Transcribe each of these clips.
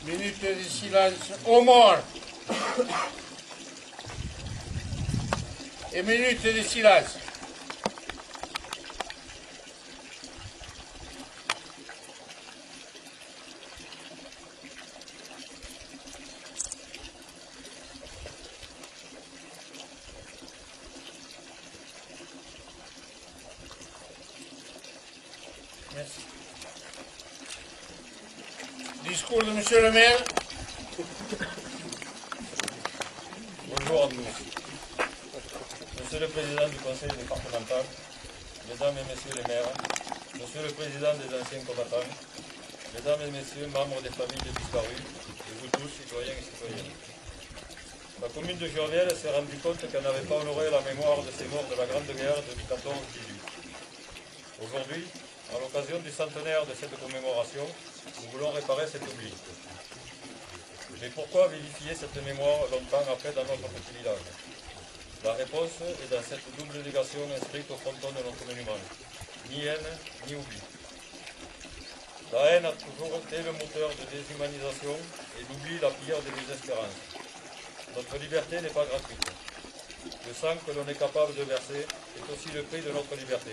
Minute de silence aux morts. Et minute de silence. Merci. Discours de Monsieur le maire. Bonjour à tous. Monsieur le Président du Conseil départemental, Mesdames et Messieurs les maires, Monsieur le Président des anciens combattants, Mesdames et Messieurs, membres des familles des disparus, et vous tous, citoyens et citoyennes. La commune de Jurviel s'est rendue compte qu'elle n'avait pas honoré la mémoire de ces morts de la Grande Guerre de 14-18. Aujourd'hui, à l'occasion du centenaire de cette commémoration, nous voulons réparer cet oubli. Mais pourquoi vilifier cette mémoire longtemps après dans notre petit village? La réponse est dans cette double négation inscrite au fronton de notre monument. Ni haine, ni oubli. La haine a toujours été le moteur de déshumanisation et l'oubli la pire des désespérances. Notre liberté n'est pas gratuite. Le sang que l'on est capable de verser est aussi le prix de notre liberté.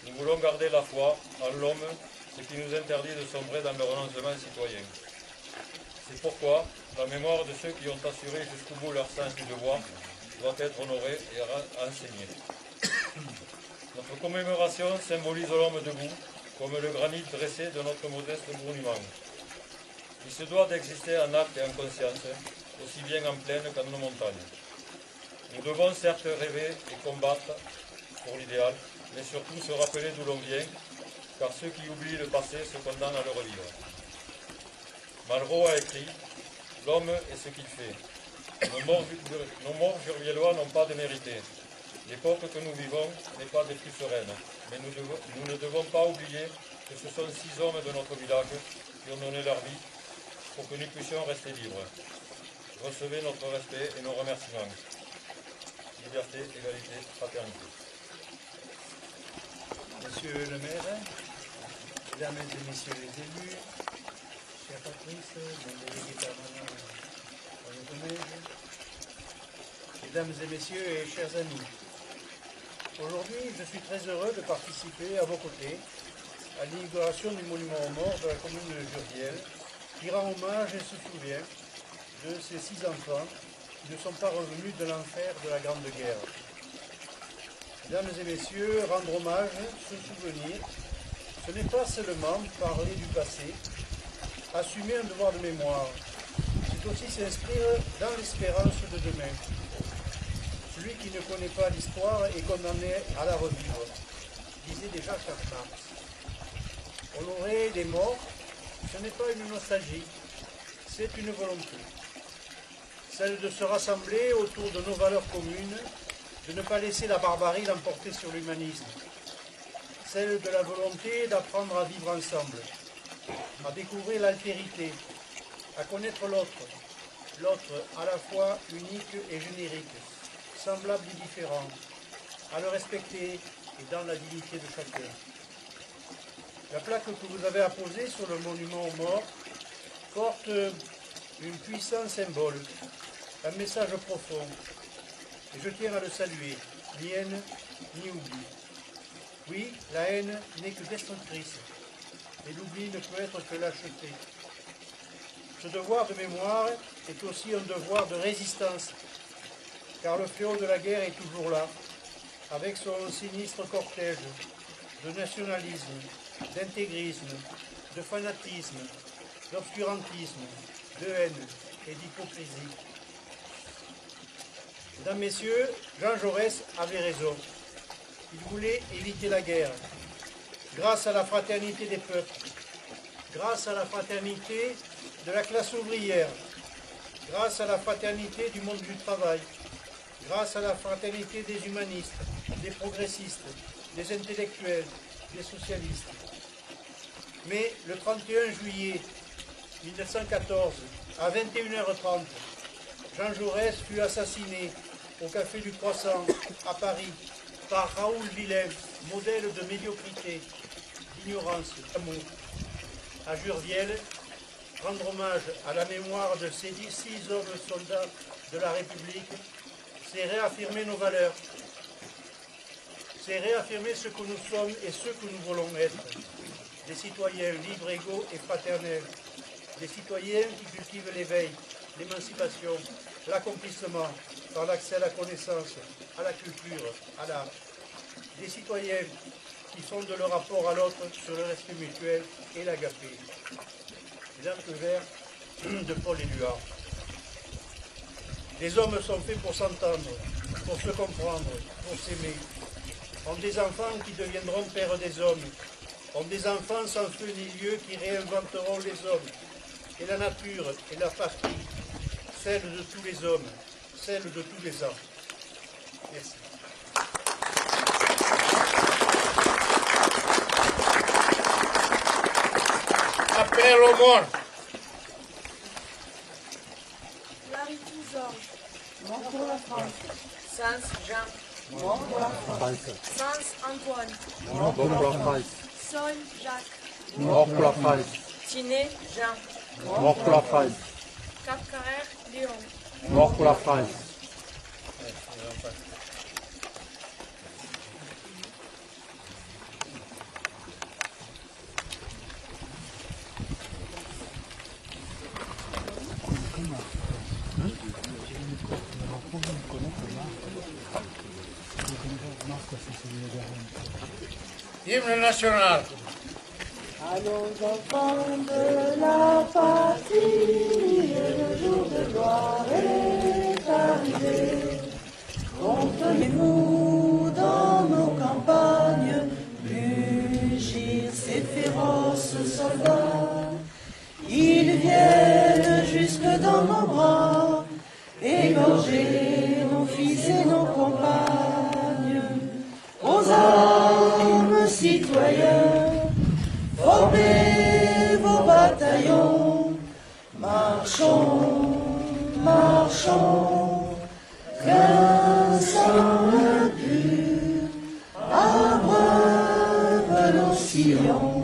Nous voulons garder la foi en l'homme, ce qui nous interdit de sombrer dans le renoncement citoyen. C'est pourquoi la mémoire de ceux qui ont assuré jusqu'au bout leur sens du devoir doit être honorée et enseignée. Notre commémoration symbolise l'homme debout, comme le granit dressé de notre modeste monument. Il se doit d'exister en acte et en conscience, aussi bien en plaine qu'en montagne. Nous devons certes rêver et combattre pour l'idéal, mais surtout se rappeler d'où l'on vient, car ceux qui oublient le passé se condamnent à le revivre. Malraux a écrit « L'homme est ce qu'il fait ». Nos morts jurviellois n'ont pas de mérité. L'époque que nous vivons n'est pas des plus sereines, mais nous ne devons pas oublier que ce sont 6 hommes de notre village qui ont donné leur vie pour que nous puissions rester libres. Recevez notre respect et nos remerciements. Liberté, égalité, fraternité. Monsieur le maire, Mesdames et Messieurs les élus, chère Patrice, mon délégué permanent dans le domaine, Mesdames et Messieurs et chers amis, aujourd'hui je suis très heureux de participer à vos côtés à l'inauguration du monument aux morts de la commune de Jurviel, qui rend hommage et se souvient de ces 6 enfants qui ne sont pas revenus de l'enfer de la Grande Guerre. Mesdames et messieurs, rendre hommage, se souvenir, ce n'est pas seulement parler du passé, assumer un devoir de mémoire, c'est aussi s'inscrire dans l'espérance de demain. Celui qui ne connaît pas l'histoire est condamné à la revivre, disait déjà Karl Marx. Honorer les morts, ce n'est pas une nostalgie, c'est une volonté. Celle de se rassembler autour de nos valeurs communes, de ne pas laisser la barbarie l'emporter sur l'humanisme. Celle de la volonté d'apprendre à vivre ensemble, à découvrir l'altérité, à connaître l'autre, l'autre à la fois unique et générique, semblable et différent, à le respecter et dans la dignité de chacun. La plaque que vous avez apposée sur le monument aux morts porte un puissant symbole, un message profond, et je tiens à le saluer, ni haine, ni oubli. Oui, la haine n'est que destructrice, et l'oubli ne peut être que lâcheté. Ce devoir de mémoire est aussi un devoir de résistance, car le fléau de la guerre est toujours là, avec son sinistre cortège de nationalisme, d'intégrisme, de fanatisme, d'obscurantisme, de haine et d'hypocrisie. Mesdames, Messieurs, Jean Jaurès avait raison. Il voulait éviter la guerre. Grâce à la fraternité des peuples, grâce à la fraternité de la classe ouvrière, grâce à la fraternité du monde du travail, grâce à la fraternité des humanistes, des progressistes, des intellectuels, des socialistes. Mais le 31 juillet 1914, à 21h30, Jean Jaurès fut assassiné au Café du Croissant à Paris par Raoul Villain, modèle de médiocrité, d'ignorance, d'amour. À Jurviel, rendre hommage à la mémoire de ces 6 hommes soldats de la République, c'est réaffirmer nos valeurs, c'est réaffirmer ce que nous sommes et ce que nous voulons être. Des citoyens libres, égaux et fraternels, des citoyens qui cultivent l'éveil, l'émancipation, l'accomplissement par l'accès à la connaissance, à la culture, à l'art. Des citoyens qui fondent leur rapport à l'autre sur le respect mutuel et l'agapé. Les actes verts de Paul Éluard. Les hommes sont faits pour s'entendre, pour se comprendre, pour s'aimer. Ont des enfants qui deviendront pères des hommes. Ont des enfants sans feu ni lieu qui réinventeront les hommes. Et la nature est la patrie, celle de tous les hommes, celle de tous les ans. Merci. Appel aux morts. Larry Georges. Mort pour la France. Sans Jean. Mort pour la France. Sans Antoine. Mort pour la France. Sol Jacques. Mort pour la France. Tiné Jean. Mort pour la France. Cap-Carrère Léon. Mort pour la France. Hymne national. Allons enfants de la patrie, le jour de gloire est arrivé. Comprenez-nous dans nos campagnes, mugir ces féroces soldats. Ils viennent jusque dans nos bras, égorger nos fils et nos compagnes. Aux armes, citoyens, formez vos bataillons, marchons, marchons, qu'un sang impur abreuve nos sillons.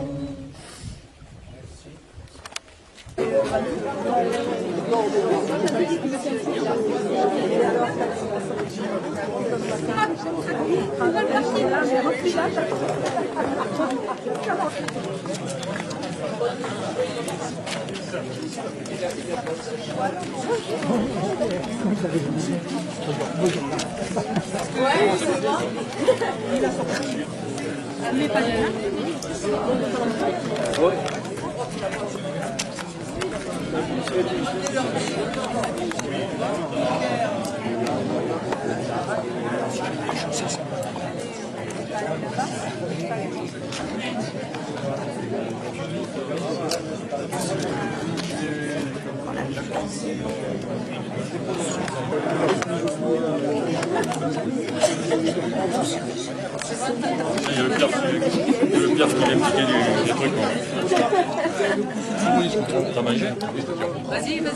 Il y a le Pierre qui vient piquer des trucs. T'as mangé? Vas-y, vas-y.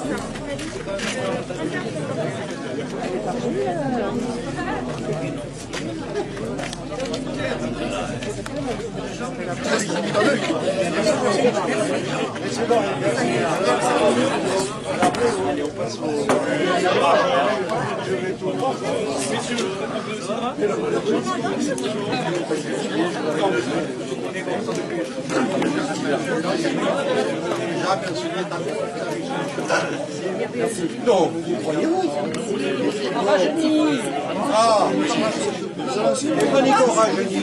Non, vous croyez vous? Ah, c'est pas Nicolas Rajeuni.